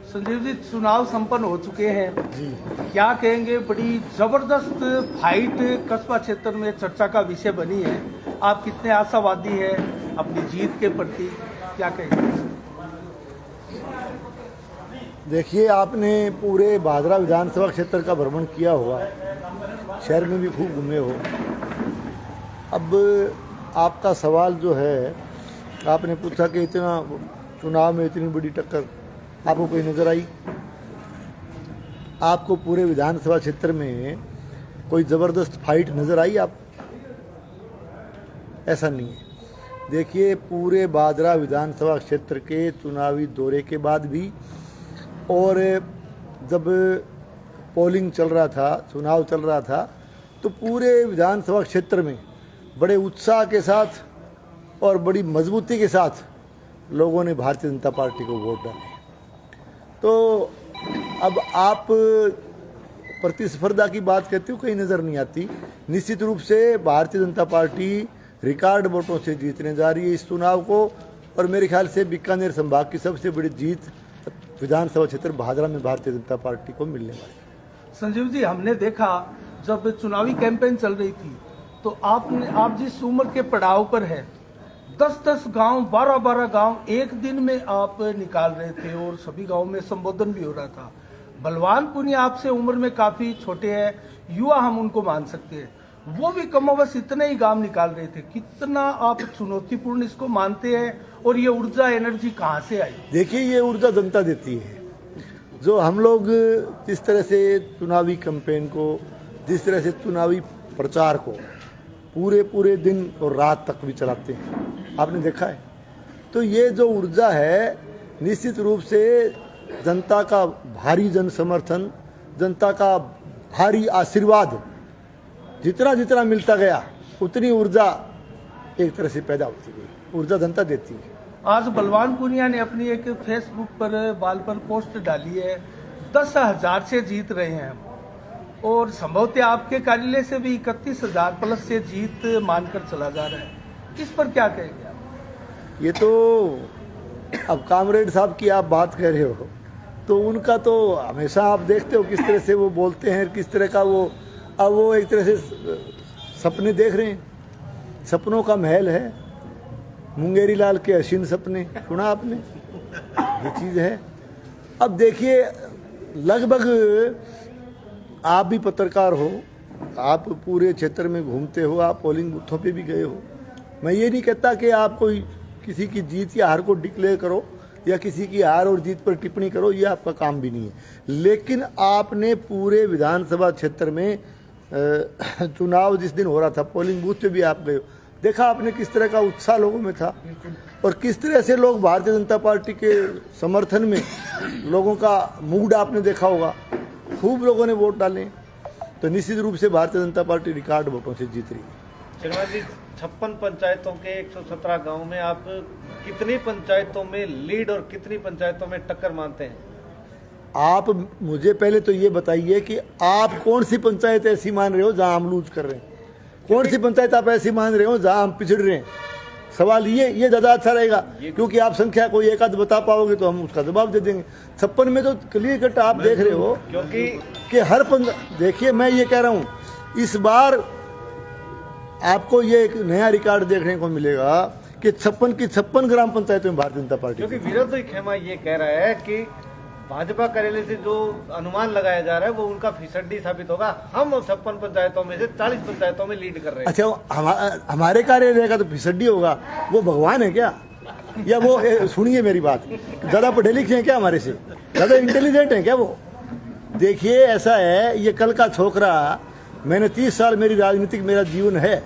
संजीव जी, चुनाव संपन्न हो चुके हैं जी। क्या कहेंगे? बड़ी जबरदस्त फाइट कस्बा क्षेत्र में चर्चा का विषय बनी है। आप कितने आशावादी हैं अपनी जीत के प्रति, क्या कहेंगे? देखिए, आपने पूरे भादरा विधानसभा क्षेत्र का भ्रमण किया होगा, शहर में भी खूब घूमे हो। अब आपका सवाल जो है, आपने पूछा कि इतना चुनाव में इतनी बड़ी टक्कर आपको कोई नज़र आई? आपको पूरे विधानसभा क्षेत्र में कोई ज़बरदस्त फाइट नज़र आई? आप ऐसा नहीं है। देखिए, पूरे भादरा विधानसभा क्षेत्र के चुनावी दौरे के बाद भी और जब पोलिंग चल रहा था, चुनाव चल रहा था, तो पूरे विधानसभा क्षेत्र में बड़े उत्साह के साथ और बड़ी मजबूती के साथ लोगों ने भारतीय जनता पार्टी को वोट डाले। तो अब आप प्रतिस्पर्धा की बात करते हो, कहीं नज़र नहीं आती। निश्चित रूप से भारतीय जनता पार्टी रिकॉर्ड वोटों से जीतने जा रही है इस चुनाव को, और मेरे ख्याल से बीकानेर संभाग की सबसे बड़ी जीत विधानसभा क्षेत्र भादरा में भारतीय जनता पार्टी को मिलने वाली है। संजीव जी, हमने देखा जब चुनावी कैंपेन चल रही थी तो आप जिस उम्र के पड़ाव पर है, 10-10 गांव, 12-12 गांव एक दिन में आप निकाल रहे थे और सभी गांव में संबोधन भी हो रहा था। बलवान पुनिया आपसे उम्र में काफी छोटे हैं, युवा हम उनको मान सकते हैं, वो भी कमोबस इतने ही गांव निकाल रहे थे। कितना आप चुनौतीपूर्ण इसको मानते हैं और ये ऊर्जा, एनर्जी कहाँ से आई? देखिए, ये ऊर्जा जनता देती है। जो हम लोग जिस तरह से चुनावी कैंपेन को, जिस तरह से चुनावी प्रचार को पूरे दिन और रात तक भी चलाते हैं, आपने देखा है। तो ये जो ऊर्जा है, निश्चित रूप से जनता का भारी जन समर्थन, जनता का भारी आशीर्वाद जितना जितना मिलता गया, उतनी ऊर्जा एक तरह से पैदा होती गई। ऊर्जा जनता देती है। आज बलवान पुनिया ने अपनी एक फेसबुक पर पोस्ट डाली है, 10,000 से जीत रहे हैं हम, और संभवतः आपके कार्यालय से भी 31,000 प्लस से जीत मानकर चला जा रहा है। इस पर क्या कहेंगे आप? ये तो अब कामरेड साहब की आप बात कर रहे हो, तो उनका तो हमेशा आप देखते हो किस तरह से वो बोलते हैं, किस तरह का वो, अब वो एक तरह से सपने देख रहे हैं। सपनों का महल है, मुंगेरी लाल के हसीन सपने, सुना आपने? ये चीज़ है। अब देखिए, लगभग आप भी पत्रकार हो, आप पूरे क्षेत्र में घूमते हो, आप पोलिंग बूथों पे भी गए हो। मैं ये नहीं कहता कि आप कोई किसी की जीत या हार को डिक्लेयर करो या किसी की हार और जीत पर टिप्पणी करो, ये आपका काम भी नहीं है। लेकिन आपने पूरे विधानसभा क्षेत्र में चुनाव जिस दिन हो रहा था, पोलिंग बूथ पे भी आप गए हो, देखा आपने किस तरह का उत्साह लोगों में था और किस तरह से लोग भारतीय जनता पार्टी के समर्थन में, लोगों का मूड आपने देखा होगा। खूब लोगों ने वोट डाले, तो निश्चित रूप से भारतीय जनता पार्टी रिकॉर्ड वोटों से जीत रही है। श्रीमान जी, 56 पंचायतों के 117 गांव में आप कितनी पंचायतों में लीड और कितनी पंचायतों में टक्कर मानते हैं? आप मुझे पहले तो ये बताइए कि आप कौन सी पंचायत ऐसी मान रहे हो जहां हम लूज कर रहे हैं? कौन सी पंचायत आप ऐसी मान रहे हो जहां हम पिछड़ रहे हैं? सवाल ये ज़्यादा अच्छा रहेगा, क्योंकि आप संख्या कोई एक आध बता पाओगे तो हम उसका जवाब दे देंगे। 56 में तो क्लियर कट आप देख रहे हो, क्योंकि कि हर देखिए, मैं ये कह रहा हूँ, इस बार आपको ये एक नया रिकॉर्ड देखने को मिलेगा कि 56 की 56 ग्राम पंचायतों में भारतीय जनता पार्टी, क्योंकि विरोधी खेमा ये कह रहा है कि भाजपा कार्यालय से जो अनुमान लगाया जा रहा है वो उनका फिसड्डी साबित होगा। हम 56 पंचायतों में से 40 पंचायतों में लीड कर रहे हैं। अच्छा, हमारे कार्यालय का तो फिसड्डी होगा? वो भगवान है क्या? या वो सुनिए मेरी बात, ज़्यादा पढ़े लिखे हैं क्या हमारे से? ज़्यादा इंटेलिजेंट हैं क्या वो? देखिए, ऐसा है, ये कल का छोकरा, मैंने 30 साल मेरी राजनीतिक मेरा जीवन है,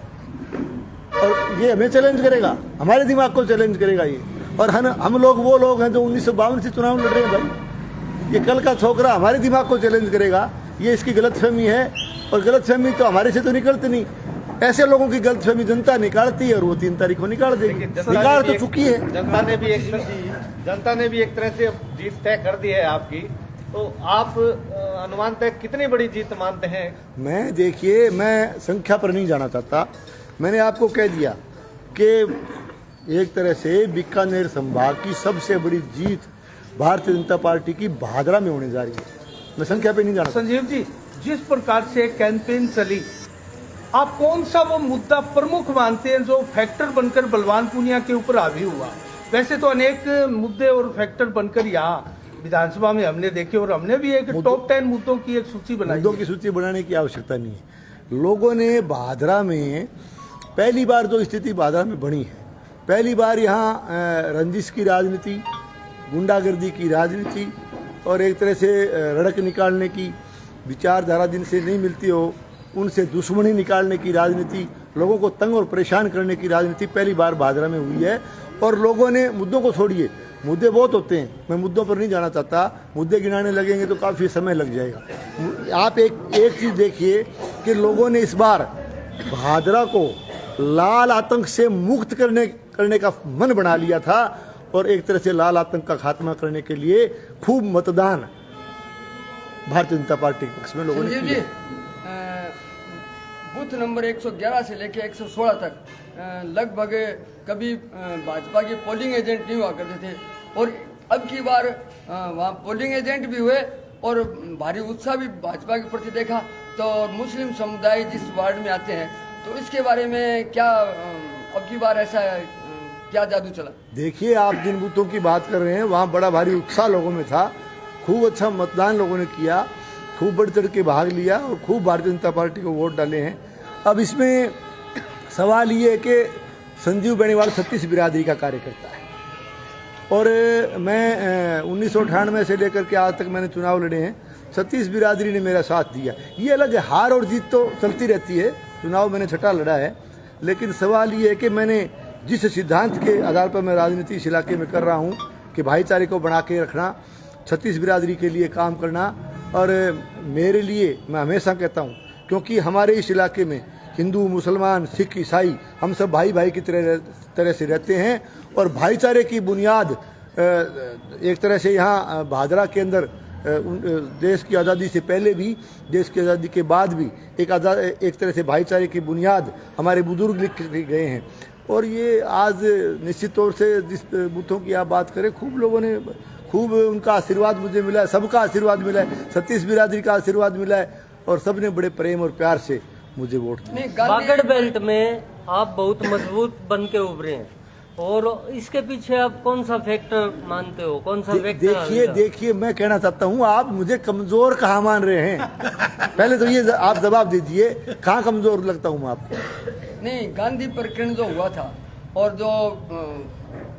और ये हमें चैलेंज करेगा, हमारे दिमाग को चैलेंज करेगा ये। और हम लोग वो लोग हैं जो 1952 से चुनाव लड़ रहे हैं भाई। ये कल का छोकरा हमारे दिमाग को चैलेंज करेगा, ये इसकी गलतफहमी है। और गलतफहमी तो हमारे से तो निकलती नहीं, ऐसे लोगों की गलतफहमी जनता निकालती है और वो 3 तारीख को निकाल देगी। निकाल तो चुकी है। जनता ने भी एक तरह से जीत तय कर दी है आपकी, तो आप अनुमानतः कितनी बड़ी जीत मानते हैं? मैं देखिए, मैं संख्या पर नहीं जाना चाहता। मैंने आपको कह दिया कि एक तरह से बीकानेर संभाग की सबसे बड़ी जीत भारतीय जनता पार्टी की भादरा में होने जा रही है। मैं संख्या पे नहीं जाना। संजीव जी, जिस प्रकार से कैंपेन चली, आप कौन सा वो मुद्दा प्रमुख मानते हैं जो फैक्टर बनकर बलवान पूनिया के ऊपर हावी हुआ? वैसे तो अनेक मुद्दे और फैक्टर बनकर यहाँ विधानसभा में हमने देखे, और हमने भी एक टॉप 10 मुद्दों की एक सूची बनाई। मुद्दों की सूची बनाने की आवश्यकता नहीं है। लोगों ने भादरा में पहली बार जो स्थिति भादरा में बनी है, पहली बार यहाँ रंजिश की राजनीति, गुंडागर्दी की राजनीति और एक तरह से रड़क निकालने की विचारधारा जिनसे नहीं मिलती हो उनसे दुश्मनी निकालने की राजनीति, लोगों को तंग और परेशान करने की राजनीति पहली बार भादरा में हुई है। और लोगों ने, मुद्दों को छोड़िए, मुद्दे बहुत होते हैं, मैं मुद्दों पर नहीं जाना चाहता, मुद्दे गिनाने लगेंगे तो काफ़ी समय लग जाएगा। आप एक चीज़ देखिए कि लोगों ने इस बार भादरा को लाल आतंक से मुक्त करने का मन बना लिया था, और एक तरह से लाल आतंक का खात्मा करने के लिए खूब मतदान भारतीय जनता पार्टी के पक्ष में लोगों ने किया। बूथ नंबर 111 से लेके 116 तक लगभग कभी भाजपा के पोलिंग एजेंट नहीं हुआ करते थे, और अब की बार वहाँ पोलिंग एजेंट भी हुए और भारी उत्साह भी भाजपा के प्रति देखा। तो मुस्लिम समुदाय जिस वार्ड में आते हैं, तो इसके बारे में क्या अब की बार ऐसा क्या जादू चला? देखिए, आप जिन बूथों की बात कर रहे हैं वहाँ बड़ा भारी उत्साह लोगों में था, खूब अच्छा मतदान लोगों ने किया, खूब बढ़ चढ़ के भाग लिया और खूब भारतीय जनता पार्टी को वोट डाले हैं। अब इसमें सवाल ये है कि संजीव बेनीवाल 36 बिरादरी का कार्यकर्ता है, और मैं 1998 से लेकर के आज तक मैंने चुनाव लड़े हैं, 36 बिरादरी ने मेरा साथ दिया। ये अलग है, हार और जीत तो चलती रहती है, चुनाव मैंने छठा लड़ा है, लेकिन सवाल ये है कि मैंने जिस सिद्धांत के आधार पर मैं राजनीति इस इलाके में कर रहा हूँ कि भाईचारे को बना के रखना, 36 बिरादरी के लिए काम करना, और मेरे लिए मैं हमेशा कहता हूँ, क्योंकि हमारे इस इलाके में हिंदू, मुसलमान, सिख, ईसाई हम सब भाई भाई की तरह से रहते हैं, और भाईचारे की बुनियाद एक तरह से यहाँ भादरा के अंदर देश की आज़ादी से पहले भी, देश की आज़ादी के बाद भी एक तरह से भाईचारे की बुनियाद हमारे बुजुर्ग लिख गए हैं। और ये आज निश्चित तौर से जिस बूथों की आप बात करें, खूब लोगों ने, खूब उनका आशीर्वाद मुझे मिला है, सबका आशीर्वाद मिला है, 36 बिरादरी का आशीर्वाद मिला है, और सबने बड़े प्रेम और प्यार से मुझे वोट दिया। वागड़ बेल्ट में आप बहुत मजबूत बन के उभरे हैं, और इसके पीछे आप कौन सा फैक्टर मानते हो, कौन सा फैक्टर? देखिए, मैं कहना चाहता हूँ, आप मुझे कमजोर कहाँ मान रहे हैं? पहले तो ये आप जवाब दीजिए, कहाँ कमजोर लगता हूँ मैं आपको? नहीं, गांधी प्रकरण जो हुआ था, और जो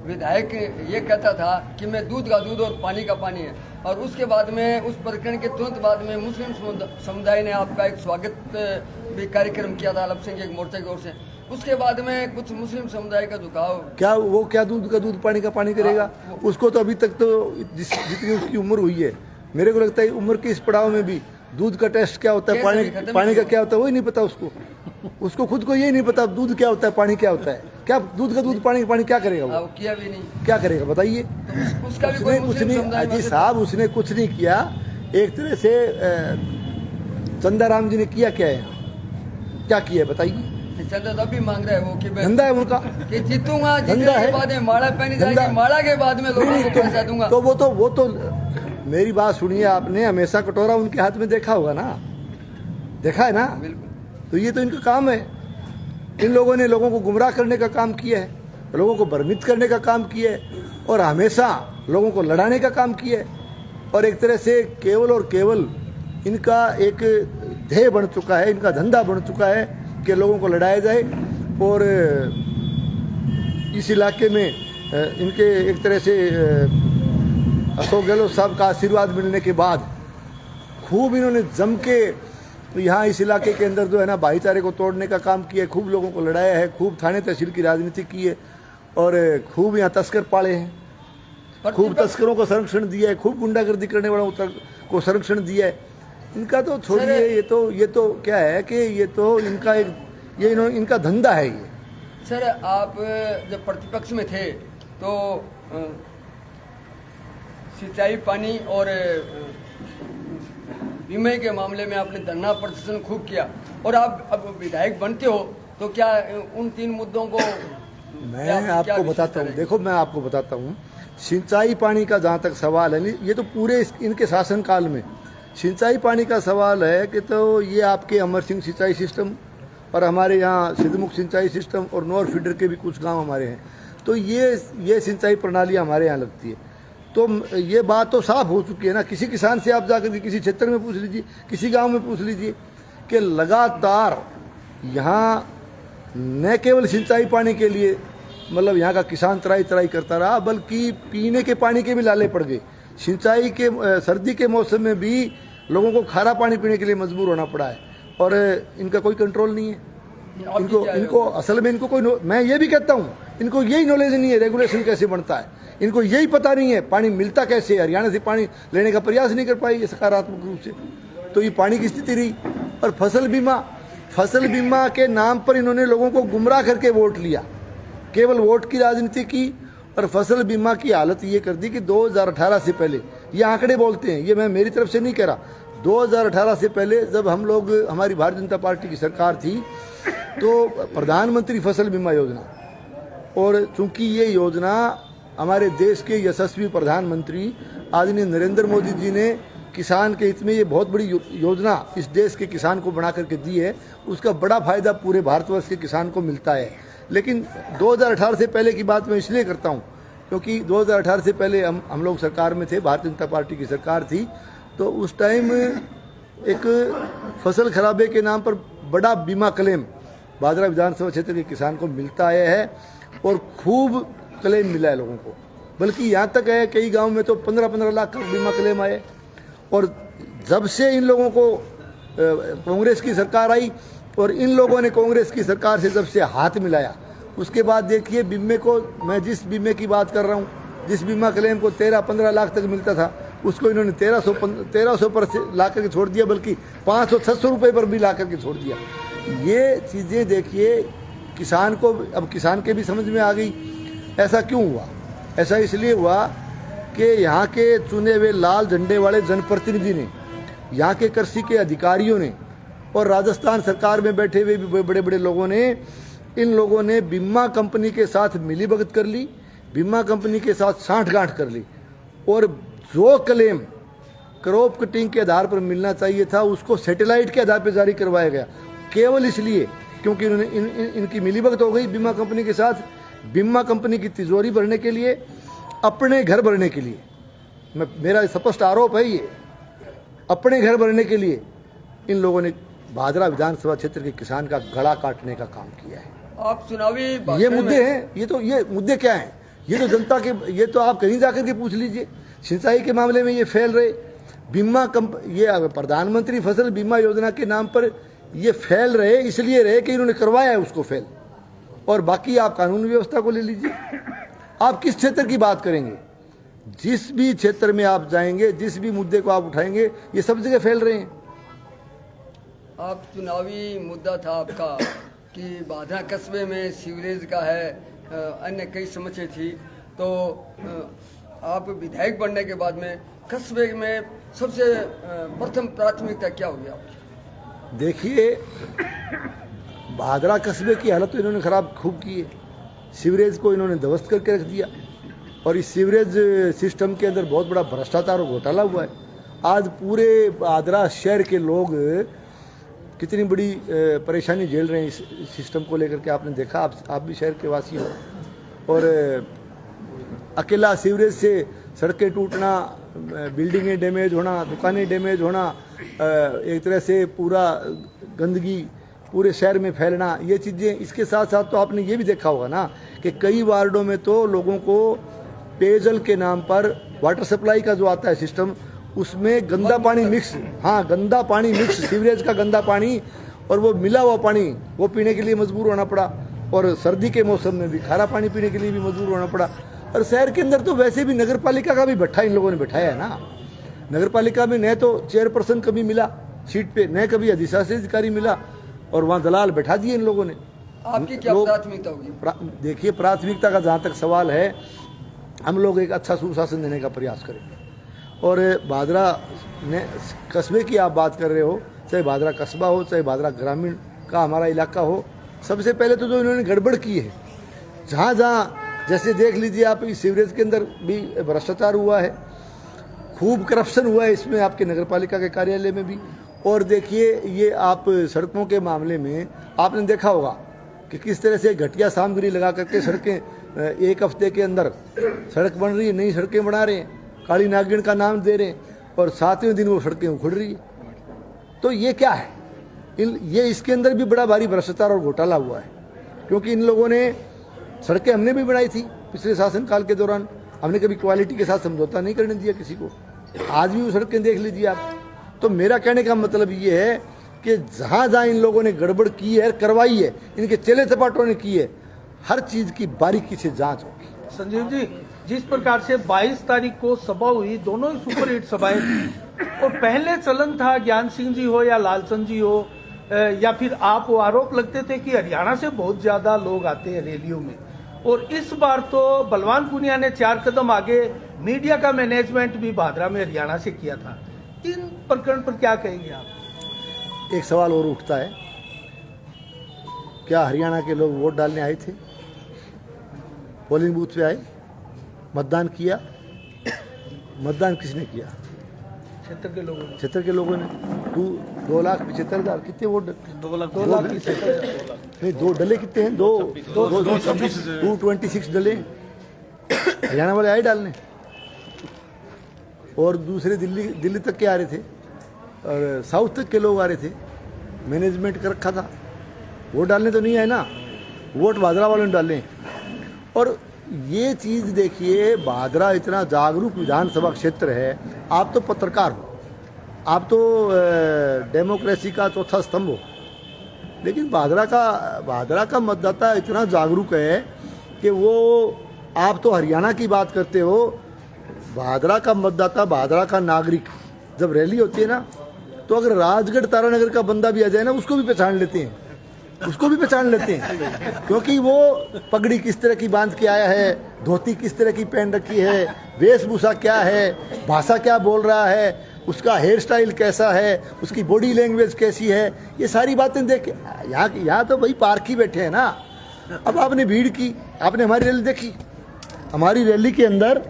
विधायक ये कहता था कि मैं दूध का दूध और पानी का पानी है, और उसके बाद में, उस प्रकरण के तुरंत बाद में मुस्लिम समुदाय ने आपका एक स्वागत भी कार्यक्रम किया था अलब सिंह के मोर्चे की ओर से। उसके बाद में कुछ मुस्लिम समुदाय का झुकाव, क्या दूध का दूध पानी का पानी करेगा? उसको तो अभी तक तो जितनी उसकी उम्र हुई है, मेरे को लगता है उम्र के इस पड़ाव में भी दूध का टेस्ट क्या होता है, पानी का क्या होता है, वही नहीं पता उसको खुद को यही नहीं पता दूध क्या होता है, पानी क्या होता है। क्या दूध का दूध, पानी का पानी क्या करेगा वो? किया भी नहीं। क्या करेगा बताइए? उसका भी कोई कुछ नहीं अजी साहब, उसने कुछ नहीं किया। एक तरह से चंदाराम जी ने किया क्या है, क्या किया बताइए? चंदा तब भी मांग रहा है वो कि धंधा है उनका, कि जीतूंगा, जीतने के बाद में माला पहनी जाएगी, माला के बाद में लोगों को पैसा दूंगा। तो वो तो मेरी बात सुनिए, आपने हमेशा कटोरा उनके हाथ में देखा होगा ना, देखा है ना? बिल्कुल। तो ये तो इनका काम है। इन लोगों ने लोगों को गुमराह करने का काम किया है, लोगों को भ्रमित करने का काम किया है, और हमेशा लोगों को लड़ाने का काम किया है। और एक तरह से केवल और केवल इनका एक ध्येय बन चुका है, इनका धंधा बन चुका है कि लोगों को लड़ाया जाए। और इस इलाके में इनके एक तरह से अशोक गहलोत साहब का आशीर्वाद मिलने के बाद खूब इन्होंने जम के यहाँ इस इलाके के अंदर जो है ना भाईचारे को तोड़ने का काम किया है, खूब लोगों को लड़ाया है, खूब थाने तहसील की राजनीति की है, और खूब यहाँ तस्कर पाले हैं, खूब तस्करों को संरक्षण दिया है, खूब गुंडागर्दी करने वालों को संरक्षण दिया है। इनका तो छोड़िए, ये तो क्या है कि ये तो इनका इनका धंधा है ये। सर, आप जब प्रतिपक्ष में थे तो सिंचाई, पानी और बीमे के मामले में आपने धरना प्रदर्शन खूब किया और आप अब विधायक बनते हो, तो क्या उन 3 मुद्दों को मैं आपको बताता हूँ। देखो, मैं आपको बताता हूँ, सिंचाई पानी का जहाँ तक सवाल है, ये तो पूरे इनके शासनकाल में सिंचाई पानी का सवाल है कि तो ये आपके अमर सिंह सिंचाई सिस्टम और हमारे यहाँ सिद्धमुख सिंचाई सिस्टम और नौर फीडर के भी कुछ गांव हमारे हैं, तो ये सिंचाई प्रणाली हमारे यहाँ लगती है। तो ये बात तो साफ हो चुकी है ना। किसी किसान से आप जाकर के किसी क्षेत्र में पूछ लीजिए, किसी गांव में पूछ लीजिए कि लगातार यहाँ न केवल सिंचाई पानी के लिए मतलब यहाँ का किसान त्राई करता रहा, बल्कि पीने के पानी के भी लाले पड़ गए। सिंचाई के सर्दी के मौसम में भी लोगों को खारा पानी पीने के लिए मजबूर होना पड़ा है और इनका कोई कंट्रोल नहीं है। इनको असल में इनको कोई मैं ये भी कहता हूँ, इनको यही नॉलेज नहीं है रेगुलेशन कैसे बनता है, इनको यही पता नहीं है पानी मिलता कैसे है। हरियाणा से पानी लेने का प्रयास नहीं कर पाई ये सकारात्मक रूप से, तो ये पानी की स्थिति रही। और फसल बीमा के नाम पर इन्होंने लोगों को गुमराह करके वोट लिया, केवल वोट की राजनीति की और फसल बीमा की हालत ये कर दी कि 2018 से पहले, ये आंकड़े बोलते हैं, ये मैं मेरी तरफ से नहीं कह रहा, 2018 से पहले जब हम लोग हमारी भारतीय जनता पार्टी की सरकार थी तो प्रधानमंत्री फसल बीमा योजना, और चूंकि ये योजना हमारे देश के यशस्वी प्रधानमंत्री आदरणीय नरेंद्र मोदी जी ने किसान के हित में ये बहुत बड़ी योजना इस देश के किसान को बना करके दी है, उसका बड़ा फायदा पूरे भारतवर्ष के किसान को मिलता है। लेकिन 2018 से पहले की बात मैं इसलिए करता हूँ क्योंकि 2018 से पहले हम लोग सरकार में थे, भारतीय जनता पार्टी की सरकार थी, तो उस टाइम एक फसल खराबे के नाम पर बड़ा बीमा क्लेम भादरा विधानसभा क्षेत्र के किसान को मिलता आया है और खूब क्लेम मिला है लोगों को। बल्कि यहाँ तक है कई गांव में तो 15-15 लाख का बीमा क्लेम आए। और जब से इन लोगों को कांग्रेस की सरकार आई और इन लोगों ने कांग्रेस की सरकार से जब से हाथ मिलाया, उसके बाद देखिए बीमे को, मैं जिस बीमे की बात कर रहा हूँ, जिस बीमा क्लेम को 13-15 लाख तक मिलता था, उसको इन्होंने 1300 पर ला करके छोड़ दिया, बल्कि 500-600 रुपये पर भी ला करके छोड़ दिया। ये चीज़ें देखिए किसान को, अब किसान के भी समझ में आ गई। ऐसा क्यों हुआ? ऐसा इसलिए हुआ कि यहाँ के चुने हुए लाल झंडे वाले जनप्रतिनिधि ने, यहाँ के कृषि के अधिकारियों ने और राजस्थान सरकार में बैठे हुए भी बड़े बड़े लोगों ने, इन लोगों ने बीमा कंपनी के साथ मिलीभगत कर ली, बीमा कंपनी के साथ साठगांठ कर ली और जो क्लेम क्रॉप कटिंग के आधार पर मिलना चाहिए था उसको सैटेलाइट के आधार पर जारी करवाया गया, केवल इसलिए क्योंकि इन्होंने इनकी मिलीभगत हो गई बीमा कंपनी के साथ, बीमा कंपनी की तिजोरी भरने के लिए, अपने घर भरने के लिए। मेरा स्पष्ट आरोप है ये, अपने घर भरने के लिए इन लोगों ने भादरा विधानसभा क्षेत्र के किसान का गला काटने का काम किया है। आप चुनावी ये मुद्दे हैं, ये मुद्दे क्या हैं? ये तो जनता के, ये तो आप कहीं जाकर के पूछ लीजिए। सिंचाई के मामले में ये फैल रहे, ये प्रधानमंत्री फसल बीमा योजना के नाम पर ये फैल रहे, इसलिए रहे कि इन्होंने करवाया है उसको फैल। और बाकी आप कानून व्यवस्था को ले लीजिए, आप किस क्षेत्र की बात करेंगे, जिस भी क्षेत्र में आप जाएंगे, जिस भी मुद्दे को आप उठाएंगे, ये सब जगह फैल रहे हैं। आप चुनावी मुद्दा था आपका कि भादरा कस्बे में सीवरेज का है, अन्य कई समस्या थी, तो आप विधायक बनने के बाद में कस्बे में सबसे प्रथम प्राथमिकता क्या होगी आपकी? देखिए, भादरा कस्बे की हालत तो इन्होंने खराब खूब की है। सीवरेज को इन्होंने ध्वस्त करके रख दिया और इस सीवरेज सिस्टम के अंदर बहुत बड़ा भ्रष्टाचार और घोटाला हुआ है। आज पूरे भादरा शहर के लोग कितनी बड़ी परेशानी झेल रहे हैं इस सिस्टम को लेकर के, आपने देखा, आप भी शहर के वासी हो। और अकेला सीवरेज से सड़कें टूटना, बिल्डिंगें डैमेज होना, दुकानें डैमेज होना, एक तरह से पूरा गंदगी पूरे शहर में फैलना, ये चीज़ें, इसके साथ साथ तो आपने ये भी देखा होगा ना कि कई वार्डों में तो लोगों को पेयजल के नाम पर वाटर सप्लाई का जो आता है सिस्टम, उसमें गंदा पानी मिक्स, हाँ गंदा पानी मिक्स, सीवरेज का गंदा पानी और वो मिला हुआ पानी वो पीने के लिए मजबूर होना पड़ा। और सर्दी के मौसम में भी खारा पानी पीने के लिए भी मजबूर होना पड़ा। और शहर के अंदर तो वैसे भी नगर पालिका का भी भट्ठा इन लोगों ने बैठाया है ना। नगर पालिका में न तो चेयरपर्सन कभी मिला सीट पे, न कभी अधिशासी अधिकारी मिला, और वहाँ दलाल बैठा दिए इन लोगों ने। आपकी क्या प्राथमिकता होगी? देखिए, प्राथमिकता का जहाँ तक सवाल है, हम लोग एक अच्छा सुशासन देने का प्रयास करेंगे और भादरा ने कस्बे की आप बात कर रहे हो, चाहे भादरा कस्बा हो, चाहे भादरा ग्रामीण का हमारा इलाका हो, सबसे पहले तो जो इन्होंने गड़बड़ की है, जहाँ जहाँ जैसे देख लीजिए आप, इस सीवरेज के अंदर भी भ्रष्टाचार हुआ है, खूब करप्शन हुआ है इसमें, आपके नगर पालिका के कार्यालय में भी। और देखिए ये आप सड़कों के मामले में आपने देखा होगा कि किस तरह से घटिया सामग्री लगा करके सड़कें एक हफ्ते के अंदर सड़क बन रही है, नई सड़कें बना रहे हैं, काली नागिन का नाम दे रहे हैं, और 7वें दिन वो सड़कें उखड़ रही है। तो ये क्या है? ये इसके अंदर भी बड़ा भारी भ्रष्टाचार और घोटाला हुआ है, क्योंकि इन लोगों ने सड़कें हमने भी बनाई थी पिछले शासनकाल के दौरान, हमने कभी क्वालिटी के साथ समझौता नहीं करने दिया किसी को। आज भी वो सड़कें देख लीजिए आप। तो मेरा कहने का मतलब ये है कि जहाँ जहाँ इन लोगों ने गड़बड़ की है, करवाई है, इनके चेले चपाटों ने की है, हर चीज़ की बारीकी से जांच होगी। संजीव जी, जिस प्रकार से 22 तारीख को सभा हुई, दोनों ही सुपरहिट सभाएं थी, और पहले चलन था ज्ञान सिंह जी हो या लालचंद जी हो या फिर आप, वो आरोप लगते थे कि हरियाणा से बहुत ज्यादा लोग आते हैं रैलियों में, और इस बार तो बलवान पुनिया ने 4 कदम आगे मीडिया का मैनेजमेंट भी भादरा में हरियाणा से किया था। इन प्रकरण पर क्या कहेंगे आप? एक सवाल और उठता है, क्या हरियाणा के लोग वोट डालने आए थे? पोलिंग बूथ पे आए, मतदान किया? मतदान किसने किया? क्षेत्र के लोगों ने। क्षेत्र के लोगों ने 2,75,000 कितने वोट? 2 लाख नहीं, 2 डले कितने हैं? 226 डले हरियाणा वाले आए डालने, और दूसरे दिल्ली तक के आ रहे थे, और साउथ तक के लोग आ रहे थे। मैनेजमेंट कर रखा था, वोट डालने तो नहीं आए ना, वोट भादरा वालों ने डाले। और ये चीज़ देखिए, भादरा इतना जागरूक विधानसभा क्षेत्र है, आप तो पत्रकार हो, आप तो डेमोक्रेसी का चौथा स्तंभ हो, लेकिन भादरा का मतदाता इतना जागरूक है कि वो, आप तो हरियाणा की बात करते हो, भादरा का मतदाता, भादरा का नागरिक जब रैली होती है ना, तो अगर राजगढ़ तारानगर का बंदा भी आ जाए ना, उसको भी पहचान लेते हैं, क्योंकि वो पगड़ी किस तरह की बांध के आया है, धोती किस तरह की पहन रखी है, वेशभूषा क्या है, भाषा क्या बोल रहा है, उसका हेयर स्टाइल कैसा है, उसकी बॉडी लैंग्वेज कैसी है, ये सारी बातें देख के यहाँ तो भाई पार्क ही बैठे हैं ना। अब आपने भीड़ की, आपने हमारी रैली देखी, हमारी रैली के अंदर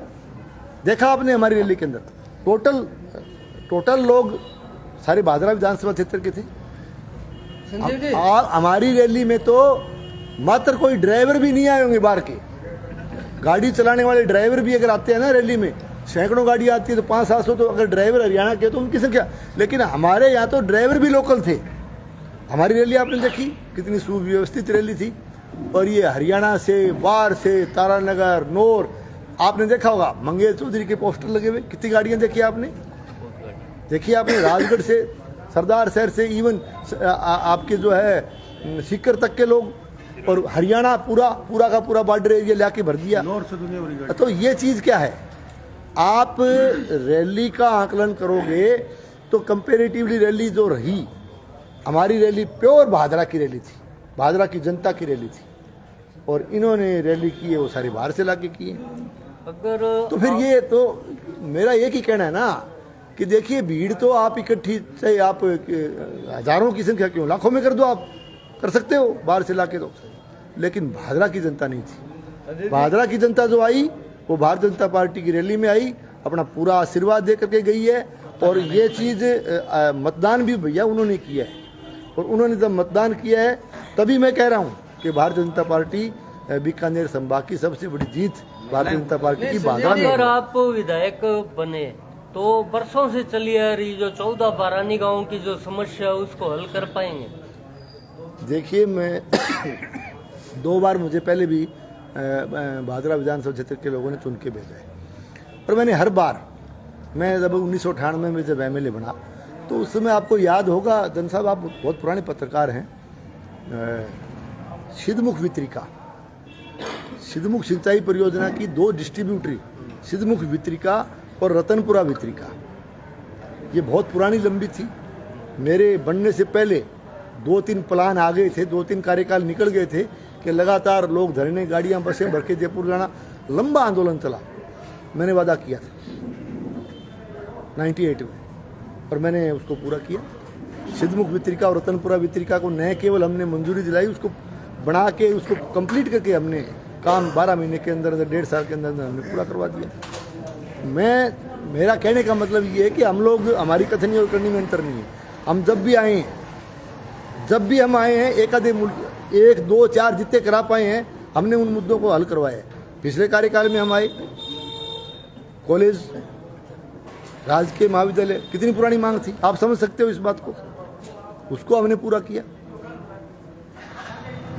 देखा आपने, हमारी रैली के अंदर टोटल लोग सारे भादरा विधानसभा क्षेत्र के थे। संजीव जी, हमारी रैली में तो मात्र कोई ड्राइवर भी नहीं आए होंगे बाहर के, गाड़ी चलाने वाले ड्राइवर भी अगर आते हैं ना रैली में, सैकड़ों गाड़ी आती है तो 500-700 तो अगर ड्राइवर हरियाणा के तो उनकी संख्या, लेकिन हमारे यहाँ तो ड्राइवर भी लोकल थे। हमारी रैली आपने देखी कितनी सुव्यवस्थित रैली थी, और ये हरियाणा से, वार से, तारानगर, नौर, आपने देखा होगा मंगेश चौधरी के पोस्टर लगे हुए, कितनी गाड़ियाँ देखी आपने राजगढ़ से, सरदार शहर से, इवन आपके जो है सीकर तक के लोग, और हरियाणा पूरा का पूरा बॉर्डर एरिया लाके भर दिया। तो ये चीज़ क्या है, आप रैली का आकलन करोगे तो कंपेरेटिवली रैली जो रही, हमारी रैली प्योर भादरा की रैली थी, भादरा की जनता की रैली थी, और इन्होंने रैली की है वो सारे बाहर से लाके किए। अगर तो फिर ये तो मेरा एक ही कहना है ना कि देखिए, भीड़ तो आप इकट्ठी, चाहे आप हजारों की संख्या क्यों, लाखों में कर दो, आप कर सकते हो बाहर से लाके, तो लेकिन भादरा की जनता नहीं थी। भादरा की जनता जो आई वो भारतीय जनता पार्टी की रैली में आई, अपना पूरा आशीर्वाद दे करके गई है, और ये चीज़ मतदान भी भैया उन्होंने किया है, और उन्होंने जब मतदान किया है तभी मैं कह रहा हूँ कि भारतीय जनता पार्टी बीकानेर संभाग की सबसे बड़ी जीत भारतीय जनता पार्टी की भादरा में। अगर आप विधायक बने तो वर्षों से चली आ रही जो 14 बारानी गांव की जो समस्या है उसको हल कर पाएंगे? देखिए, मैं 2 बार मुझे पहले भी भादरा विधानसभा क्षेत्र के लोगों ने चुन के भेजा है, और मैंने हर बार, मैं जब 1998 में जब MLA बना तो उस समय आपको याद होगा, जन साहब आप बहुत पुराने पत्रकार हैं, सिद्धमुख वितरिका, सिद्धमुख सिंचाई परियोजना की 2 डिस्ट्रीब्यूटरी, सिद्धमुख वितरिका और रतनपुरा वितरिका, ये बहुत पुरानी लंबी थी। मेरे बनने से पहले 2-3 प्लान आ गए थे, 2-3 कार्यकाल निकल गए थे कि लगातार लोग धरने, गाड़ियां, बसें भर के जयपुर जाना, लंबा आंदोलन चला। मैंने वादा किया था 98 में, और मैंने उसको पूरा किया। सिद्धमुख वितरिका और रतनपुरा वितरिका को न केवल हमने मंजूरी दिलाई, उसको बना के उसको कंप्लीट करके हमने काम 12 महीने के अंदर 1.5 साल के अंदर हमने पूरा करवा दिया। मेरा कहने का मतलब ये है कि हम लोग, हमारी कथनी और करनी में अंतर नहीं है। हम जब भी हम आए हैं, एक 2 4 जितने करा पाए हैं, हमने उन मुद्दों को हल करवाया है। पिछले कार्यकाल में हम आए, कॉलेज, राजकीय महाविद्यालय, कितनी पुरानी मांग थी, आप समझ सकते हो इस बात को, उसको हमने पूरा किया।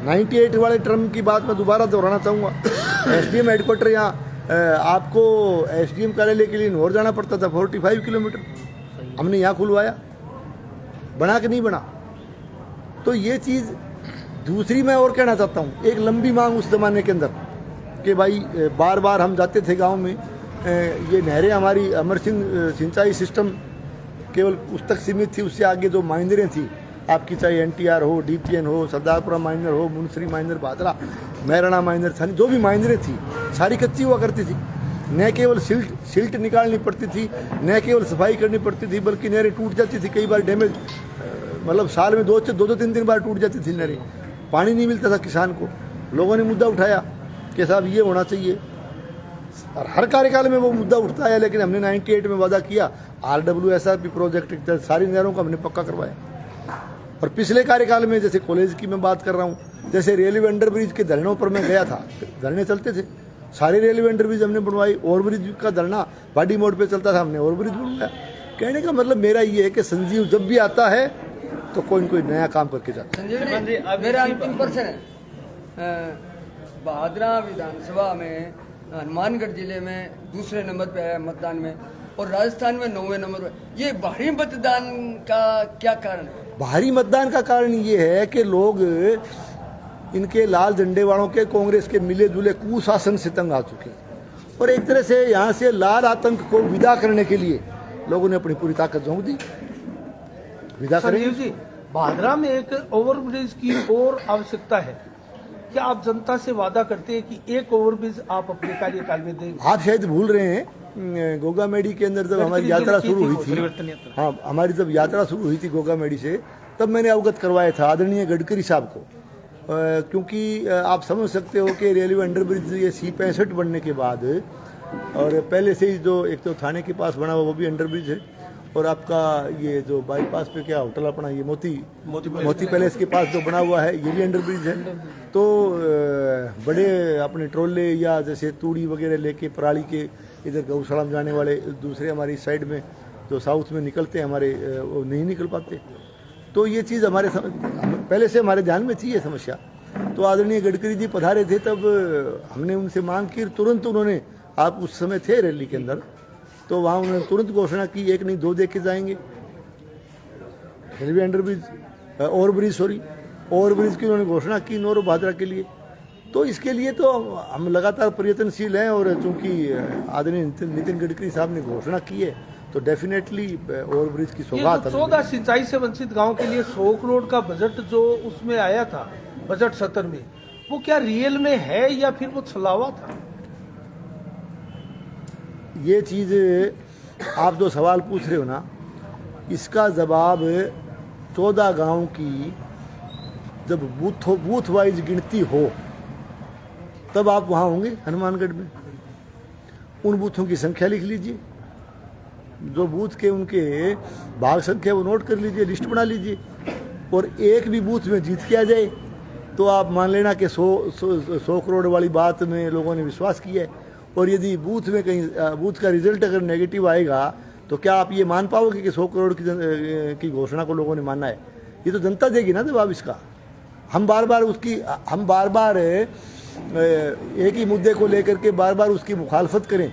98 वाले टर्म की बात मैं दोबारा दोहराना चाहूँगा। एसडीएम हेडक्वार्टर यहाँ आपको एसडीएम कार्यालय के लिए इंदौर जाना पड़ता था 45 किलोमीटर, हमने यहाँ खुलवाया, बना कि नहीं बना। तो ये चीज़ दूसरी मैं और कहना चाहता हूँ, एक लंबी मांग उस ज़माने के अंदर कि भाई बार बार हम जाते थे गांव में, ये नहरें हमारी अमर सिंह सिंचाई सिस्टम केवल उस तक सीमित थी, उससे आगे जो माइनरें थी आपकी, चाहे एनटीआर हो, डीटीएन हो, सरदारपुरा माइनर हो, मुनसरी माइनर, भादरा, मैराना माइनर, थानी, जो भी माइनरें थी सारी कच्ची हुआ करती थी। न केवल सिल्ट निकालनी पड़ती थी, न केवल सफाई करनी पड़ती थी, बल्कि नहरें टूट जाती थी, कई बार डैमेज, मतलब साल में 2-3 बार टूट जाती थी नहरें, पानी नहीं मिलता था किसान को। लोगों ने मुद्दा उठाया कि साहब ये होना चाहिए, और हर कार्यकाल में वो मुद्दा उठता है। लेकिन हमने 98 में वादा किया, RWSRP प्रोजेक्ट सारी नहरों को हमने पक्का करवाया। और पिछले कार्यकाल में, जैसे कॉलेज की मैं बात कर रहा हूँ, जैसे रेलवे अंडरब्रिज के धरनों पर मैं गया था, धरने चलते थे, सारे रेलवे अंडरब्रिज हमने बनवाई। ओवरब्रिज का धरना बाडी मोड पे चलता था, हमने ओवरब्रिज बनवाया। कहने का मतलब मेरा ये है कि संजीव जब भी आता है तो कोई न कोई नया काम करके जाता है। संजीव जी, मेरा अंतिम प्रश्न है, भादरा विधानसभा में हनुमानगढ़ जिले में दूसरे नंबर पे है मतदान में, और राजस्थान में 9वें नंबर पे, ये भारी मतदान का क्या कारण है? भारी मतदान का कारण ये है कि लोग इनके लाल झंडे वालों के, कांग्रेस के मिले जुले कुशासन से तंग आ चुके हैं, और एक तरह से यहाँ से लाल आतंक को विदा करने के लिए लोगों ने अपनी पूरी ताकत झोंक दी। विदा करेंगे जी, भादरा में एक ओवरब्रिज की और आवश्यकता है, क्या आप जनता से वादा करते हैं कि एक ओवरब्रिज आप अपने कार्यकाल में देंगे? आप शायद भूल रहे हैं, गोगामेडी के अंदर जब हमारी यात्रा शुरू हुई थी, हाँ, हमारी जब यात्रा शुरू हुई थी गोगामेडी से, तब मैंने अवगत करवाया था आदरणीय गडकरी साहब को, क्योंकि आप समझ सकते हो कि रेलवे अंडरब्रिज ये C65 बनने के बाद, और पहले से ही जो एक तो थाने के पास बना हुआ वो भी अंडरब्रिज है, और आपका ये जो बाईपास पे क्या होटल अपना ये मोती पैलेस के पास जो बना हुआ है ये भी अंडरब्रिज है। तो बड़े अपने ट्रोले या जैसे तूड़ी वगैरह लेके पराली के इधर गौशाला में जाने वाले दूसरे हमारी साइड में जो साउथ में निकलते हैं हमारे, वो नहीं निकल पाते। तो ये चीज़ हमारे पहले से हमारे ध्यान में थी ये समस्या। तो आदरणीय गडकरी जी पधारे थे, तब हमने उनसे मांग की, तुरंत उन्होंने, आप उस समय थे रैली के अंदर, तो वहाँ उन्होंने तुरंत घोषणा की, 1 नहीं 2 दे के जाएंगे रेलवे अंडरब्रिज, ओवरब्रिज की उन्होंने घोषणा की नौर भादरा के लिए। तो इसके लिए तो हम लगातार प्रयत्नशील हैं, और चूंकि आदरणीय नितिन गडकरी साहब ने घोषणा की है तो डेफिनेटली ओवरब्रिज की सौगात। 14 सिंचाई से वंचित गांव के लिए 100 करोड़ का बजट जो उसमें आया था बजट सत्र में, वो क्या रियल में है या फिर वो छलावा था? ये चीज़ आप जो सवाल पूछ रहे हो ना, इसका जवाब 14 गांव की जब बूथ वाइज गिनती हो तब आप वहाँ होंगे हनुमानगढ़ में, उन बूथों की संख्या लिख लीजिए, जो बूथ के उनके भाग संख्या वो नोट कर लीजिए, लिस्ट बना लीजिए, और एक भी बूथ में जीत के आ जाए तो आप मान लेना कि 100 करोड़ वाली बात में लोगों ने विश्वास किया है। और यदि बूथ में कहीं बूथ का रिजल्ट अगर नेगेटिव आएगा तो क्या आप ये मान पाओगे कि 100 करोड़ की घोषणा को लोगों ने माना है? ये तो जनता देगी ना जवाब इसका। हम बार बार एक ही मुद्दे को लेकर के बार बार उसकी मुखालफत करें,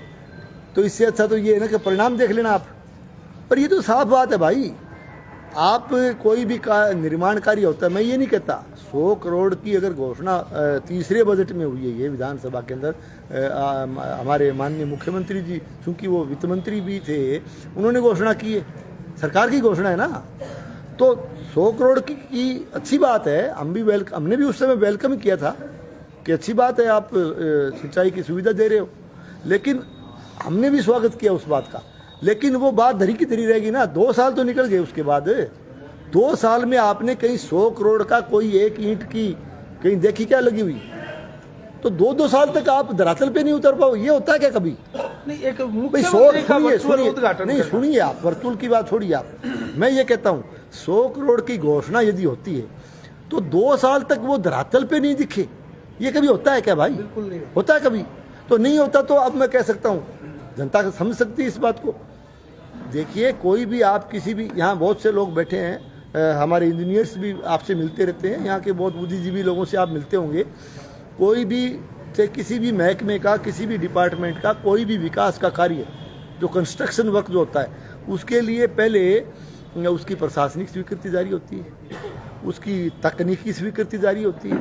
तो इससे अच्छा तो ये है ना कि परिणाम देख लेना आप। पर ये तो साफ बात है भाई, आप कोई भी निर्माण कार्य होता है, मैं ये नहीं कहता 100 करोड़ की अगर घोषणा तीसरे बजट में हुई है ये विधानसभा के अंदर, हमारे माननीय मुख्यमंत्री जी चूंकि वो वित्त मंत्री भी थे, उन्होंने घोषणा की है, सरकार की घोषणा है ना, तो 100 करोड़ की अच्छी बात है। हमने भी उस समय वेलकम किया था कि अच्छी बात है आप सिंचाई की सुविधा दे रहे हो, लेकिन हमने भी स्वागत किया उस बात का। लेकिन वो बात धरी की धरी रहेगी ना। 2 साल तो निकल गए, उसके बाद 2 साल में आपने कहीं 100 करोड़ का कोई एक ईंट की कहीं देखी क्या लगी हुई? तो 2-2 साल तक आप धरातल पे नहीं उतर पाओ, ये होता है क्या कभी? नहीं, एक भाई मुख्यमंत्री का सुनिए वर्चुअल सुनिए उद्घाटन नहीं, करना। सुनिए आप, वर्चुअल की बात छोड़िए आप। मैं ये कहता हूँ 100 करोड़ की घोषणा यदि होती है तो 2 साल तक वो धरातल पे नहीं दिखे, ये कभी होता है क्या भाई? बिल्कुल नहीं होता है कभी? तो नहीं होता। तो अब मैं कह सकता हूँ जनता समझ सकती है इस बात को। देखिए, कोई भी आप किसी भी, यहाँ बहुत से लोग बैठे हैं, हमारे इंजीनियर्स भी आपसे मिलते रहते हैं, यहाँ के बहुत बुद्धिजीवी लोगों से आप मिलते होंगे। कोई भी चाहे किसी भी महकमे का, किसी भी डिपार्टमेंट का कोई भी विकास का कार्य, जो कंस्ट्रक्शन वर्क जो होता है, उसके लिए पहले उसकी प्रशासनिक स्वीकृति जारी होती है, उसकी तकनीकी स्वीकृति जारी होती है,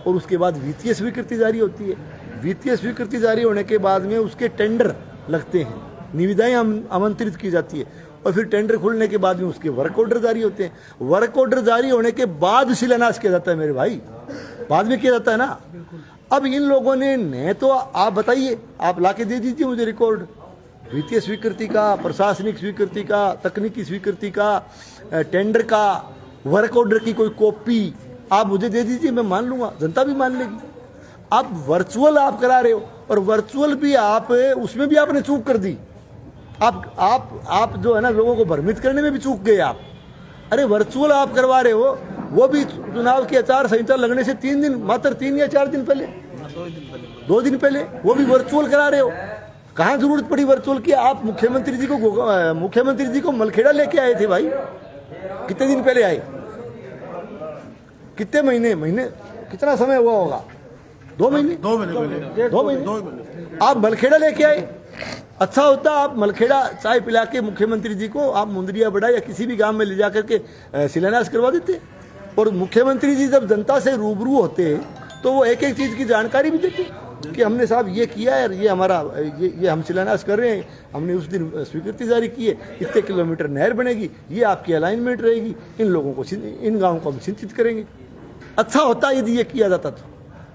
और उसके बाद वित्तीय स्वीकृति जारी होती है। वित्तीय स्वीकृति जारी होने के बाद में उसके टेंडर लगते हैं, निविदाएं आमंत्रित की जाती है, और फिर टेंडर खुलने के बाद में उसके वर्क ऑर्डर जारी होते हैं। वर्क ऑर्डर जारी होने के बाद शिलान्यास किया जाता है मेरे भाई, बाद में किया जाता है ना। अब इन लोगों ने तो आप बताइए, आप लाके दे दीजिए मुझे रिकॉर्ड, वित्तीय स्वीकृति का, प्रशासनिक स्वीकृति का, तकनीकी स्वीकृति का, टेंडर का, वर्क ऑर्डर की कोई कॉपी आप मुझे दे दीजिए, मैं मान लूंगा, जनता भी मान लेगी। आप वर्चुअल आप करा रहे हो, और वर्चुअल भी आप, उसमें भी आपने चूक कर दी। आप जो है ना, लोगों को भ्रमित करने में भी चूक गए आप। अरे वर्चुअल आप करवा रहे हो, वो भी चुनाव की आचार संहिता लगने से 3 दिन, मात्र 3 या 4 दिन पहले, 2 दिन पहले, वो भी वर्चुअल करा रहे हो। कहाँ जरूरत पड़ी वर्चुअल की? आप मुख्यमंत्री जी को मलखेड़ा लेके आए थे भाई, कितने दिन पहले आए? कितने महीने कितना समय हुआ होगा? 2 महीने, 2 महीने आप मलखेड़ा लेके आए। अच्छा होता आप मलखेड़ा चाय पिला के मुख्यमंत्री जी को आप मुंदरिया बड़ा या किसी भी गांव में ले जाकर के शिलान्यास करवा देते। और मुख्यमंत्री जी जब जनता से रूबरू होते तो वो एक एक चीज की जानकारी भी देते कि हमने साहब ये किया है, ये हमारा ये हम शिलान्यास कर रहे हैं, हमने उस दिन स्वीकृति जारी की है, इतने किलोमीटर नहर बनेगी, ये आपकी अलाइनमेंट रहेगी, इन लोगों को, इन गाँव को हम सिंचित करेंगे। अच्छा होता यदि ये किया जाता तो,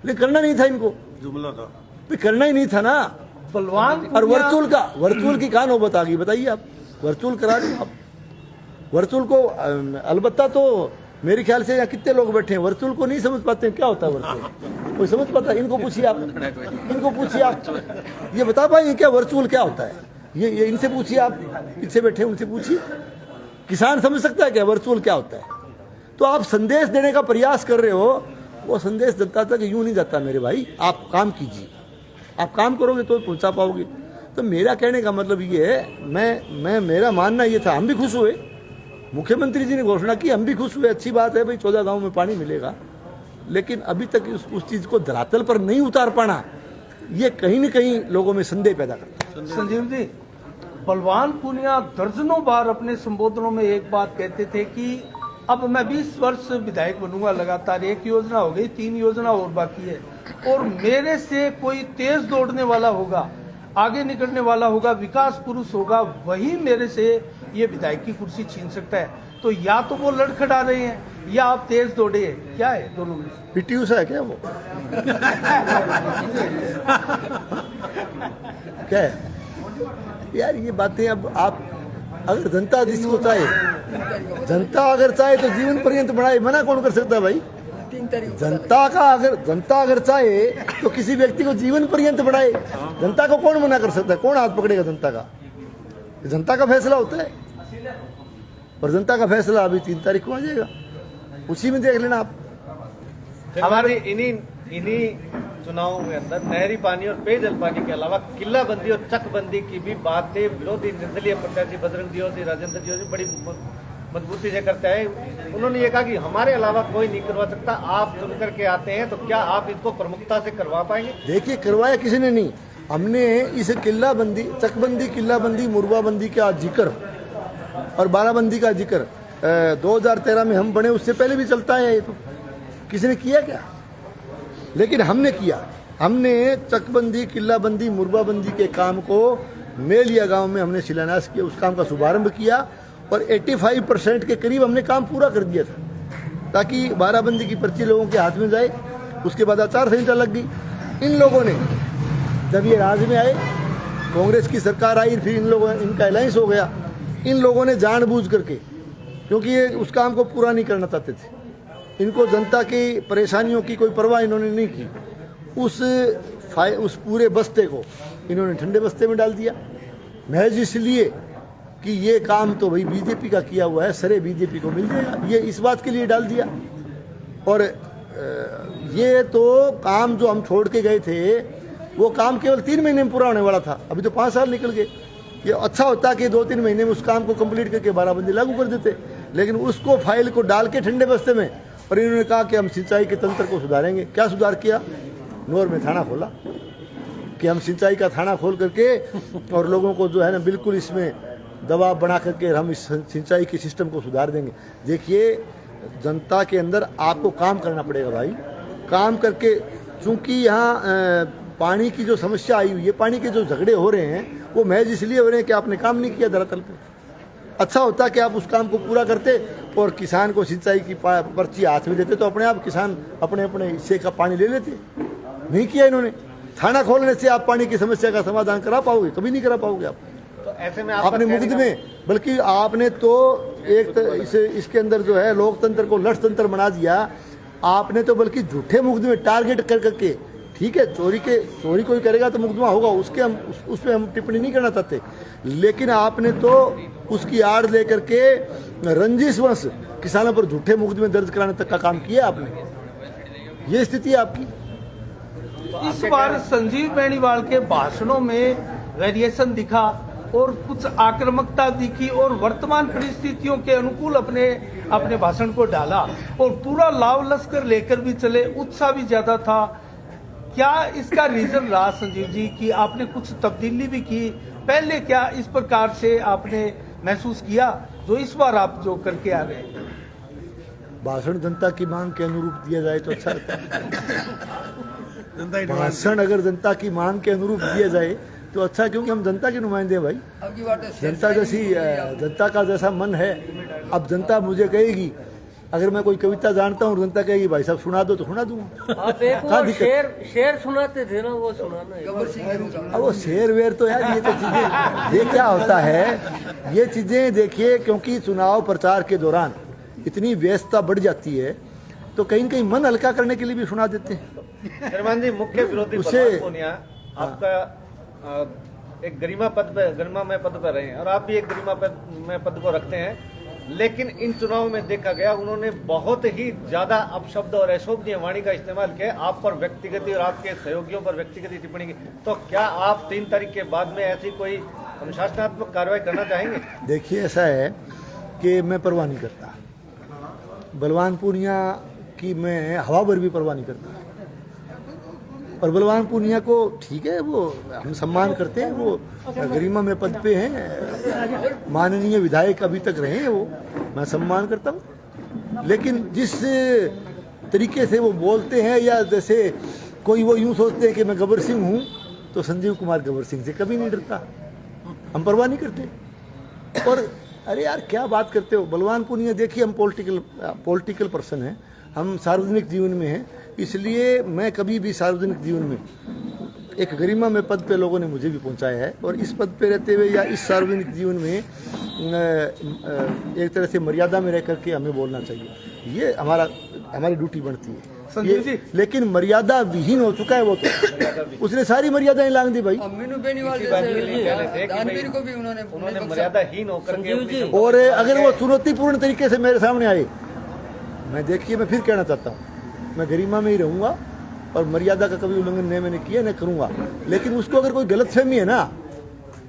लेकिन करना नहीं था इनको, जुमला था, करना ही नहीं था ना। बलवान और वर्चुअल की कहाँ नौबत आ गई बताइए आप? वर्चुअल करा रहे हो आप वर्चुअल को। अलबत्ता तो मेरे ख्याल से यहाँ कितने लोग बैठे हैं वर्चुअल को नहीं समझ पाते हैं क्या होता है वर्चुअल? कोई समझ पाता है? इनको पूछिए आप, ये बता पाएंगे क्या वर्चुअल क्या होता है? ये इनसे पूछिए, आप पीछे बैठे हैं उनसे पूछिए, किसान समझ सकता है क्या वर्चुअल क्या होता है? तो आप संदेश देने का प्रयास कर रहे हो, वो संदेश जनता तक यूं नहीं जाता मेरे भाई। आप काम कीजिए, आप काम करोगे तो पहुंचा पाओगे। तो मेरा कहने का मतलब ये है, मेरा मानना ये था, हम भी खुश हुए, मुख्यमंत्री जी ने घोषणा की, हम भी खुश हुए, अच्छी बात है भाई, 14 गांव में पानी मिलेगा, लेकिन अभी तक उस चीज को धरातल पर नहीं उतार पाना, ये कहीं न कहीं लोगों में संदेह पैदा करता है। संजीव जी, बलवान पूनिया दर्जनों बार अपने संबोधनों में एक बात कहते थे कि अब मैं 20 वर्ष विधायक बनूंगा, लगातार 1 योजना हो गई, 3 योजना और बाकी है, और मेरे से कोई तेज दौड़ने वाला होगा, आगे निकलने वाला होगा, विकास पुरुष होगा, वही मेरे से ये विधायक की कुर्सी छीन सकता है। तो या तो वो लड़खड़ा रहे हैं या आप तेज दौड़े हैं, क्या है दोनों में? पीटी उषा है क्या वो? क्या है यार ये बातें? अब आप अगर जनता जिसको चाहे, जनता अगर चाहे तो जीवन पर्यंत बढ़ाए, मना कौन कर सकता है भाई? जनता अगर चाहे तो किसी व्यक्ति को जीवन पर्यंत बढ़ाए, जनता को कौन मना कर सकता है? कौन हाथ पकड़ेगा जनता का? जनता का फैसला होता है, और जनता का फैसला अभी 3 तारीख को आ जाएगा, उसी में देख लेना आप। हमारे इन्हीं चुनावों के अंदर नहरी पानी और पेयजल पानी के अलावा किल्लाबंदी और चकबंदी की भी बातें विरोधी निर्दलीय प्रत्याशी बजरंग दियोसी, राजेंद्र दियोसी बड़ी मजबूती से करता है। उन्होंने ये कहा कि हमारे अलावा कोई नहीं करवा सकता, आप चुन करके आते हैं, तो क्या आप इसको प्रमुखता से करवा पाएंगे? देखिए, करवाया किसी ने नहीं, हमने इस किल्लाबंदी, चकबंदी, किल्लाबंदी, मुरबाबंदी का जिक्र और बाराबंदी का जिक्र 2013 में हम बने, उससे पहले भी चलता है। ये तो किसी ने किया क्या? लेकिन हमने किया, हमने चकबंदी, किल्लाबंदी, मुरबाबंदी के काम को मेलिया गांव में हमने शिलान्यास किया, उस काम का शुभारंभ किया, और 85% के करीब हमने काम पूरा कर दिया था, ताकि बाराबंदी की पर्ची लोगों के हाथ में जाए। उसके बाद आचार संहिता लग गई। इन लोगों ने जब ये राज में आए कांग्रेस की सरकार आई, फिर इनका अलायंस हो गया। इन लोगों ने जानबूझ करके, क्योंकि ये उस काम को पूरा नहीं करना चाहते थे, इनको जनता की परेशानियों की कोई परवाह इन्होंने नहीं की, उस पूरे बस्ते को इन्होंने ठंडे बस्ते में डाल दिया, महज इसलिए कि ये काम तो भाई बीजेपी का किया हुआ है, सरे बीजेपी को मिल जाएगा, ये इस बात के लिए डाल दिया। और ये तो काम जो हम छोड़ के गए थे वो काम केवल 3 महीने में पूरा होने वाला था, अभी तो 5 साल निकल गए। ये अच्छा होता कि 2-3 महीने में उस काम को कंप्लीट करके 12 बंदी लागू कर देते, लेकिन उसको फाइल को डाल के ठंडे बस्ते में, और इन्होंने कहा कि हम सिंचाई के तंत्र को सुधारेंगे। क्या सुधार किया? नौर में थाना खोला कि हम सिंचाई का थाना खोल करके और लोगों को जो है ना बिल्कुल इसमें दबाव बना करके हम इस सिंचाई के सिस्टम को सुधार देंगे। देखिए, जनता के अंदर आपको काम करना पड़ेगा भाई, काम करके, चूंकि यहाँ पानी की जो समस्या आई हुई है, पानी के जो झगड़े हो रहे हैं वो महज इसलिए हो रहे हैं कि आपने काम नहीं किया धरातल पे। अच्छा होता कि आप उस काम को पूरा करते और किसान को सिंचाई की पर्ची हाथ में देते, तो अपने आप किसान अपने अपने हिस्से का पानी ले लेते। नहीं किया इन्होंने। थाना खोलने से आप पानी की समस्या का समाधान करा पाओगे? कभी नहीं करा पाओगे आप। तो ऐसे में आपने मुफ्त में, बल्कि आपने तो एक इसके अंदर जो है लोकतंत्र को लठतंत्र बना दिया। आपने तो बल्कि झूठे मुकदमे टारगेट कर करके, ठीक है, चोरी कोई करेगा तो मुकदमा होगा, उसके हम उस पर हम टिप्पणी नहीं करना चाहते, लेकिन आपने तो उसकी आड़ लेकर के रंजिशवश किसानों पर झूठे मुकदमे दर्ज कराने तक का काम किया आपने। ये स्थिति है आपकी। इस बार संजीव बेनीवाल के भाषणों में वेरिएशन दिखा और कुछ आक्रामकता दिखी और वर्तमान परिस्थितियों के अनुकूल अपने भाषण को डाला और पूरा लाव लश्कर लेकर भी चले, उत्साह भी ज्यादा था। क्या इसका रीजन रहा संजीव जी कि आपने कुछ तब्दीली भी की? पहले क्या इस प्रकार से आपने महसूस किया जो इस बार आप जो करके आ गए? भाषण जनता की मांग के अनुरूप दिया जाए तो अच्छा रहता है। भाषण अगर जनता की मांग के अनुरूप दिया जाए तो अच्छा, क्योंकि हम जनता के नुमाइंदे हैं भाई। जनता का जैसा मन है। अब जनता मुझे कहेगी, अगर मैं कोई कविता जानता हूँ, जनता कहेगी भाई साहब सुना दो तो सुना दूंगा। आप एक वो शेर सुनाते थे ना, वो सुनाना। अब वो शेर वेर तो यार ये तो चीजें, ये क्या होता है, ये चीजें देखिए, क्योंकि चुनाव प्रचार के दौरान इतनी व्यस्तता बढ़ जाती है तो कहीं न कहीं मन हल्का करने के लिए भी सुना देते हैं। श्रीमान जी, मुख्य विरोधी बलवान पूनिया आपका एक गरिमामय पद पर रहे हैं और आप भी एक गरिमामय पद को रखते हैं, लेकिन इन चुनावों में देखा गया उन्होंने बहुत ही ज्यादा अपशब्द और अशोभनीय वाणी का इस्तेमाल किया, आप पर व्यक्तिगत और आपके सहयोगियों पर व्यक्तिगत टिप्पणी की। तो क्या आप 3 तारीख के बाद में ऐसी कोई अनुशासनात्मक कार्रवाई करना चाहेंगे? देखिए, ऐसा है कि मैं परवाह नहीं करता, बलवान पूनिया की मैं हवा भर भी परवाह नहीं करता। और बलवान पूनिया को ठीक है, वो हम सम्मान करते हैं, वो गरिमा में पद पे हैं, माननीय विधायक अभी तक रहे हैं, वो मैं सम्मान करता हूँ। लेकिन जिस तरीके से वो बोलते हैं, या जैसे कोई वो यूँ सोचते हैं कि मैं गब्बर सिंह हूँ, तो संजीव कुमार गब्बर सिंह से कभी नहीं डरता, हम परवाह नहीं करते। और अरे यार क्या बात करते हो, बलवान पूनिया देखिए, हम पॉलिटिकल पर्सन हैं, हम सार्वजनिक जीवन में हैं, इसलिए मैं कभी भी सार्वजनिक जीवन में एक गरिमा में पद पे लोगों ने मुझे भी पहुंचाया है, और इस पद पे रहते हुए या इस सार्वजनिक जीवन में एक तरह से मर्यादा में रह करके हमें बोलना चाहिए, ये हमारी ड्यूटी बनती है। ये, लेकिन मर्यादा विहीन हो चुका है वो, तो उसने सारी मर्यादाएं लांग दी भाई। उन्होंने मर्यादाहीन होकर, और अगर वो चुनौतीपूर्ण तरीके से मेरे सामने आए, मैं देखिए, मैं फिर कहना चाहता हूँ, मैं गरिमा में ही रहूंगा और मर्यादा का कभी उल्लंघन नहीं मैंने किया, नहीं करूंगा। लेकिन उसको अगर कोई गलतफहमी है ना,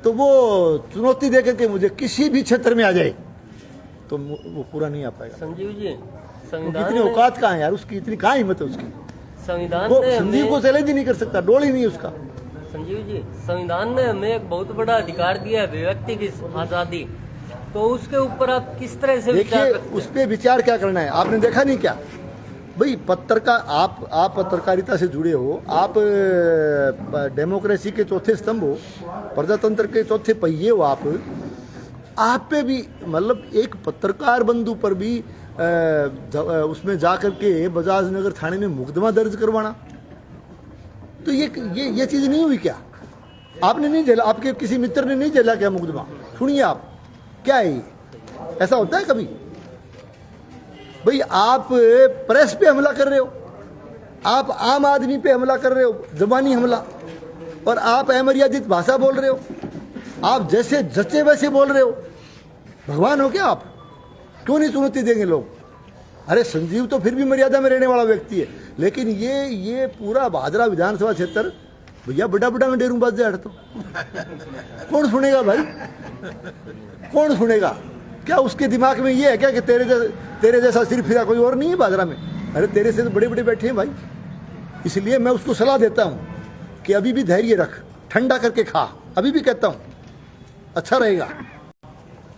तो वो चुनौती देकर के मुझे किसी भी क्षेत्र में आ जाए तो वो पूरा नहीं आ पाएगा। संजीव जी, इतनी औकात कहाँ है यार उसकी, इतनी कहाँ हिम्मत है उसकी? संविधान वो संजीव को चैलेंज ही नहीं कर सकता, डोल ही नहीं उसका। संजीव जी, संविधान ने हमें एक बहुत बड़ा अधिकार दिया है, अभिव्यक्ति की आजादी, तो उसके ऊपर आप किस तरह से देखिए, उस पर विचार क्या करना है, आपने देखा नहीं क्या भाई? पत्रकार, आप पत्रकारिता से जुड़े हो, आप डेमोक्रेसी के चौथे स्तंभ हो, प्रजातंत्र के चौथे पहिए हो, आप पे भी मतलब एक पत्रकार बंधु पर भी उसमें जाकर के बजाज नगर थाने में मुकदमा दर्ज करवाना, तो ये चीज नहीं हुई क्या? आपने नहीं झेला, आपके किसी मित्र ने नहीं झेला क्या मुकदमा? सुनिए आप, क्या है ये? ऐसा होता है कभी? भाई आप प्रेस पे हमला कर रहे हो, आप आम आदमी पे हमला कर रहे हो, जबानी हमला, और आप अमर्यादित भाषा बोल रहे हो, आप जैसे जचे वैसे बोल रहे हो। भगवान हो क्या आप? क्यों नहीं चुनौती देंगे लोग? अरे संजीव तो फिर भी मर्यादा में रहने वाला व्यक्ति है, लेकिन ये पूरा भादरा विधानसभा क्षेत्र, भैया बड़ा बड़ा में डेरूं बात जाए तो कौन सुनेगा भाई? कौन सुनेगा? क्या उसके दिमाग में ये है क्या कि तेरे जैसा सिर फिरा कोई और नहीं है भादरा में? अरे तेरे से तो बड़े बड़े बैठे हैं भाई। इसलिए मैं उसको सलाह देता हूं कि अभी भी धैर्य रख, ठंडा करके खा। अभी भी कहता हूं, अच्छा रहेगा,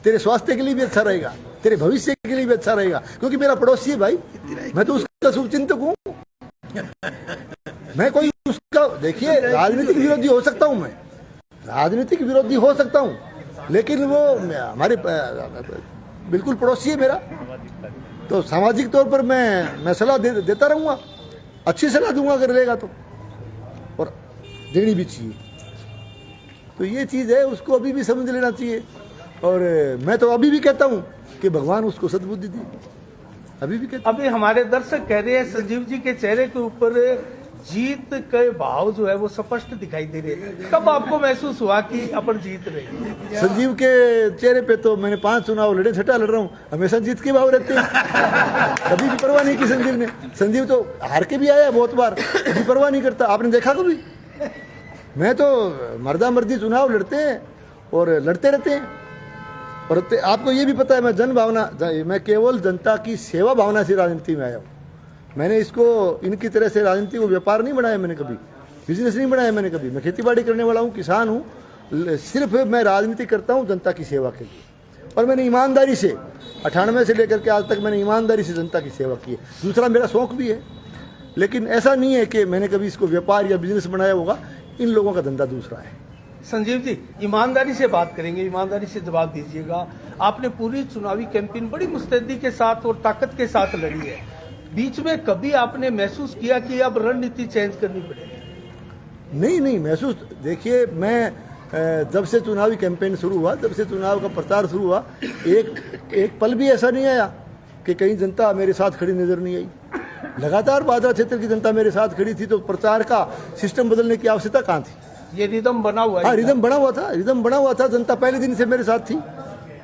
तेरे स्वास्थ्य के लिए भी अच्छा रहेगा, तेरे भविष्य के लिए भी अच्छा रहेगा, क्योंकि मेरा पड़ोसी है भाई, मैं तो उसका शुभचिंतक हूं। मैं कोई उसका, देखिए, राजनीतिक विरोधी हो सकता हूं, मैं राजनीतिक विरोधी हो सकता हूं, लेकिन वो हमारे बिल्कुल पड़ोसी है मेरा, तो सामाजिक तौर पर मैं सलाह देता रहूंगा, अच्छी सलाह दूंगा अगर रहेगा तो, और देनी भी चाहिए। तो ये चीज़ है, उसको अभी भी समझ लेना चाहिए। और मैं तो अभी भी कहता हूं कि भगवान उसको सद्बुद्धि दी, अभी भी कहता। अभी हमारे दर्शक कह रहे हैं संजीव जी के चेहरे के ऊपर जीत के भाव जो है वो स्पष्ट दिखाई दे रहे हैं। कब आपको महसूस हुआ कि अपन जीत रहे हैं? संजीव के चेहरे पे तो मैंने 5 चुनाव लड़े, 6ठा लड़ रहा हूँ, हमेशा जीत के भाव रहते हैं। कभी भी परवाह नहीं की संजीव ने। संजीव तो हार के भी आया है बहुत बार, कभी परवाह नहीं करता। आपने देखा कभी? मैं तो मर्दा मर्दी चुनाव लड़ते हैं और लड़ते रहते हैं। और आपको ये भी पता है, मैं जन भावना, मैं केवल जनता की सेवा भावना से राजनीति में आया हूँ। मैंने इसको इनकी तरह से राजनीति को व्यापार नहीं बनाया, मैंने कभी बिजनेस नहीं बनाया, मैंने कभी। मैं खेतीबाड़ी करने वाला हूँ, किसान हूँ, सिर्फ मैं राजनीति करता हूँ जनता की सेवा के लिए। और मैंने ईमानदारी से 98 से लेकर के आज तक मैंने ईमानदारी से जनता की सेवा की है। दूसरा मेरा शौक भी है, लेकिन ऐसा नहीं है कि मैंने कभी इसको व्यापार या बिजनेस बनाया होगा। इन लोगों का धंधा दूसरा है। संजीव जी, ईमानदारी से बात करेंगे, ईमानदारी से जवाब दीजिएगा। आपने पूरी चुनावी कैंपेन बड़ी मुस्तैदी के साथ और ताकत के साथ लड़ी है। बीच में कभी आपने महसूस किया कि अब रणनीति चेंज करनी पड़ेगी? नहीं महसूस। देखिए, मैं जब से चुनावी कैंपेन शुरू हुआ, जब से चुनाव का प्रचार शुरू हुआ, एक पल भी ऐसा नहीं आया कि कहीं जनता मेरे साथ खड़ी नजर नहीं आई। लगातार भादरा क्षेत्र की जनता मेरे साथ खड़ी थी, तो प्रचार का सिस्टम बदलने की आवश्यकता कहाँ थी? ये रिदम बना हुआ है। हाँ, रिदम बना हुआ था। जनता पहले दिन से मेरे साथ थी,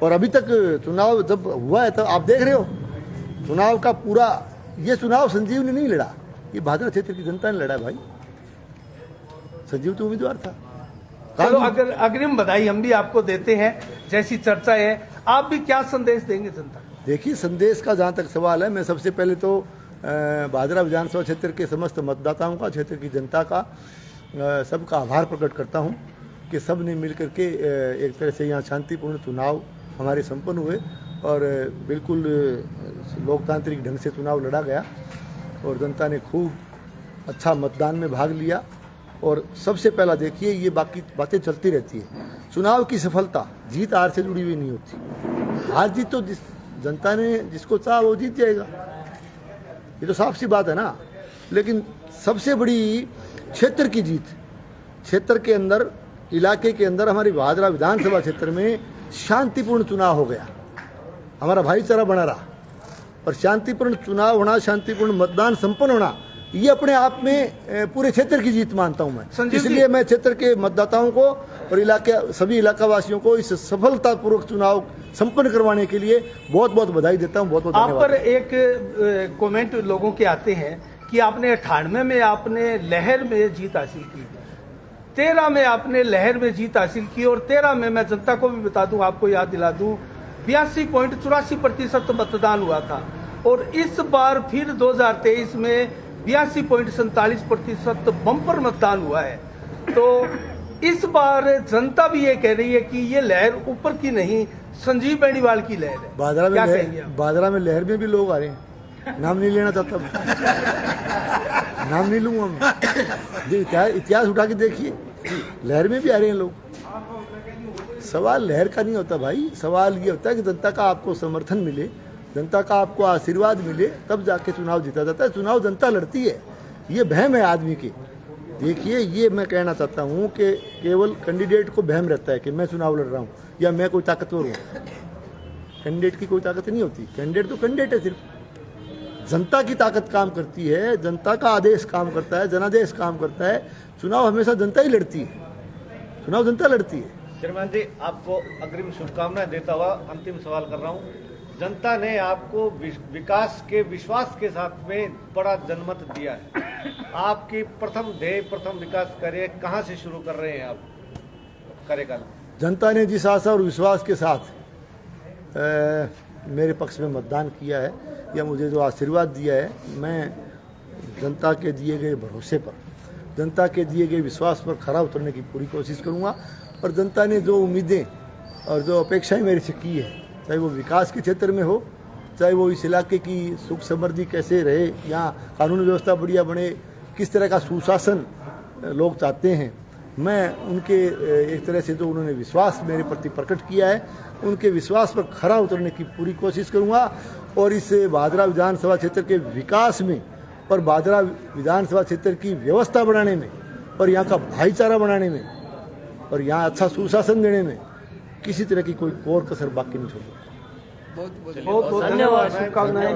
और अभी तक चुनाव जब हुआ है, तो आप देख रहे हो चुनाव का पूरा। ये चुनाव संजीव ने नहीं लड़ा, ये भादरा क्षेत्र की जनता ने लड़ा भाई। संजीव तो उम्मीदवार था। चलो, अगर अग्रिम बधाई हम भी आपको देते हैं, जैसी चर्चा है, आप भी क्या संदेश देंगे जनता? देखिए, संदेश का जहाँ तक सवाल है, मैं सबसे पहले तो भादरा विधानसभा क्षेत्र के समस्त मतदाताओं का, क्षेत्र की जनता का, सबका आभार प्रकट करता हूं कि सब ने मिलकर के एक तरह से यहाँ शांतिपूर्ण चुनाव हमारे संपन्न हुए, और बिल्कुल लोकतांत्रिक ढंग से चुनाव लड़ा गया, और जनता ने खूब अच्छा मतदान में भाग लिया। और सबसे पहला देखिए, ये बाकी बातें चलती रहती है, चुनाव की सफलता जीत हार से जुड़ी हुई नहीं होती। हार जीत तो जनता ने जिसको चाहा वो जीत जाएगा, ये तो साफ सी बात है ना। लेकिन सबसे बड़ी क्षेत्र की जीत, क्षेत्र के अंदर, इलाके के अंदर, हमारी भादरा विधानसभा क्षेत्र में शांतिपूर्ण चुनाव हो गया, हमारा भाईचारा बना रहा, और शांतिपूर्ण चुनाव होना, शांतिपूर्ण मतदान संपन्न होना, ये अपने आप में पूरे क्षेत्र की जीत मानता हूं मैं। इसलिए मैं क्षेत्र के मतदाताओं को और सभी इलाकावासियों को इस सफलतापूर्वक चुनाव संपन्न करवाने के लिए बहुत बहुत बधाई देता हूं। बहुत बहुत आप धन्यवाद। पर एक कमेंट लोगों के आते हैं कि आपने 98 में आपने लहर में जीत हासिल की, 13 में आपने लहर में जीत हासिल की, और 13 में मैं जनता को भी बता दूं, आपको याद दिला दूं, 82.84% मतदान हुआ था। और इस बार फिर 2023 में 82.47% बम्पर मतदान हुआ है। तो इस बार जनता भी ये कह रही है कि ये लहर ऊपर की नहीं, संजीव बेनीवाल की लहर है। बादरा में लहर में भी लोग आ रहे हैं, नाम नहीं लेना चाहता, नाम नहीं लूंगा मैं। इतिहास उठा के देखिए, लहर में भी आ रहे हैं लोग। सवाल लहर का नहीं होता भाई, सवाल ये होता है कि जनता का आपको समर्थन मिले, जनता का आपको आशीर्वाद मिले, तब जाके चुनाव जीता जाता है। चुनाव जनता लड़ती है, ये वहम है आदमी की। देखिए, ये मैं कहना चाहता हूँ कि केवल कैंडिडेट को बहम रहता है कि मैं चुनाव लड़ रहा हूँ या मैं कोई ताकतवर हूँ। कैंडिडेट की कोई ताकत नहीं होती। कैंडिडेट तो कैंडिडेट है, सिर्फ जनता की ताकत काम करती है, जनता का आदेश काम करता है, जनादेश काम करता है। चुनाव हमेशा जनता ही लड़ती है, चुनाव जनता लड़ती है। श्रीमान जी, आपको अग्रिम शुभकामनाएं देता हुआ अंतिम सवाल कर रहा हूँ। जनता ने आपको विकास के विश्वास के साथ में बड़ा जनमत दिया है। आपकी प्रथम ध्येय, प्रथम विकास कार्य कहाँ से शुरू कर रहे हैं आप कार्यकाल? जनता ने जिस आशा और विश्वास के साथ मेरे पक्ष में मतदान किया है या मुझे जो आशीर्वाद दिया है, मैं जनता के दिए गए भरोसे पर, जनता के दिए गए विश्वास पर खरा उतरने की पूरी कोशिश करूँगा। और जनता ने जो उम्मीदें और जो अपेक्षाएं मेरे से की है, चाहे वो विकास के क्षेत्र में हो, चाहे वो इस इलाके की सुख समृद्धि कैसे रहे, यहाँ कानून व्यवस्था बढ़िया बने, किस तरह का सुशासन लोग चाहते हैं, मैं उनके एक तरह से जो उन्होंने विश्वास मेरे प्रति प्रकट किया है, उनके विश्वास पर खरा उतरने की पूरी कोशिश करूँगा। और इस भादरा विधानसभा क्षेत्र के विकास में और भादरा विधानसभा क्षेत्र की व्यवस्था बढ़ाने में और यहाँ का भाईचारा बढ़ाने में और यहाँ अच्छा सुशासन देने में किसी तरह की कोई और कसर बाकी नहीं छोड़ूंगा। बहुत बहुत बहुत बहुत धन्यवाद, शुभकामनाएं।